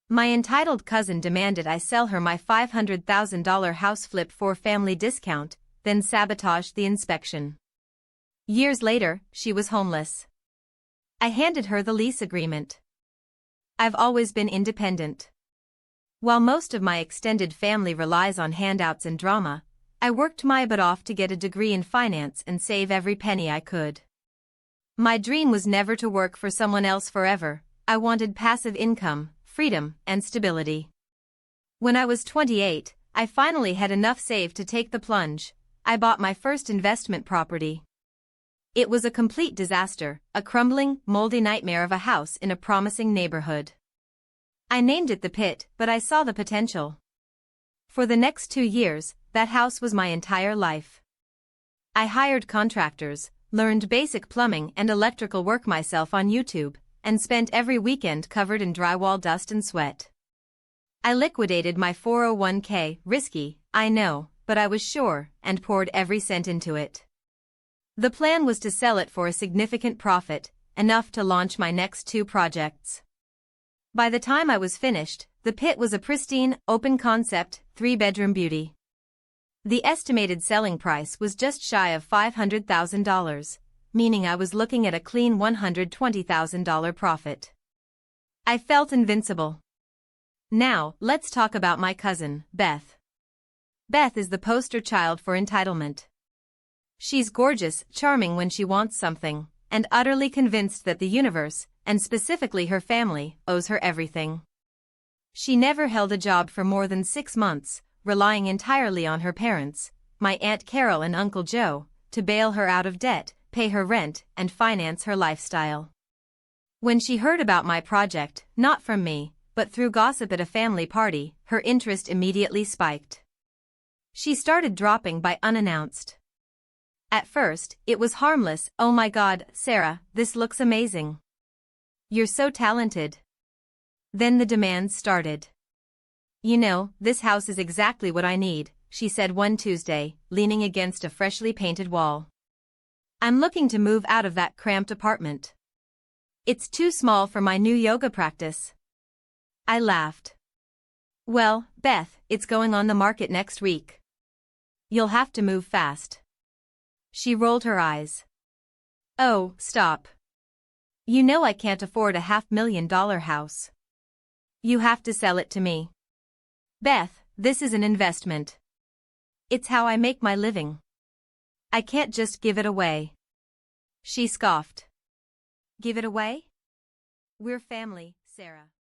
My entitled cousin demanded I sell her my $500,000 house flip for family discount, then sabotaged the inspection. Years later, she was homeless. I handed her the lease agreement. I've always been independent. While most of my extended family relies on handouts and drama, I worked my butt off to get a degree in finance and save every penny I could. My dream was never to work for someone else forever. I wanted passive income, freedom, and stability. When I was 28, I finally had enough saved to take the plunge. I bought my first investment property. It was a complete disaster, a crumbling, moldy nightmare of a house in a promising neighborhood. I named it the Pit, but I saw the potential. For the next 2 years, that house was my entire life. I hired contractors, learned basic plumbing and electrical work myself on YouTube, and spent every weekend covered in drywall dust and sweat. I liquidated my 401k, risky, I know, but I was sure, and poured every cent into it. The plan was to sell it for a significant profit, enough to launch my next 2 projects. By the time I was finished, the Pit was a pristine, open-concept, 3-bedroom beauty. The estimated selling price was just shy of $500,000, meaning I was looking at a clean $120,000 profit. I felt invincible. Now, let's talk about my cousin, Beth. Beth is the poster child for entitlement. She's gorgeous, charming when she wants something, and utterly convinced that the universe, and specifically her family, owes her everything. She never held a job for more than 6 months, relying entirely on her parents, my Aunt Carol and Uncle Joe, to bail her out of debt, pay her rent, and finance her lifestyle. When she heard about my project, not from me, but through gossip at a family party, her interest immediately spiked. She started dropping by unannounced. At first, it was harmless. "Oh my God, Sarah, this looks amazing. You're so talented." Then the demands started. "You know, this house is exactly what I need," she said one Tuesday, leaning against a freshly painted wall. "I'm looking to move out of that cramped apartment. It's too small for my new yoga practice." I laughed. "Well, Beth, it's going on the market next week. You'll have to move fast." She rolled her eyes. "Oh, stop. You know I can't afford a $500,000 house. You have to sell it to me. Beth, this is an investment. It's how I make my living. I can't just give it away." She scoffed. "Give it away? We're family, Sarah."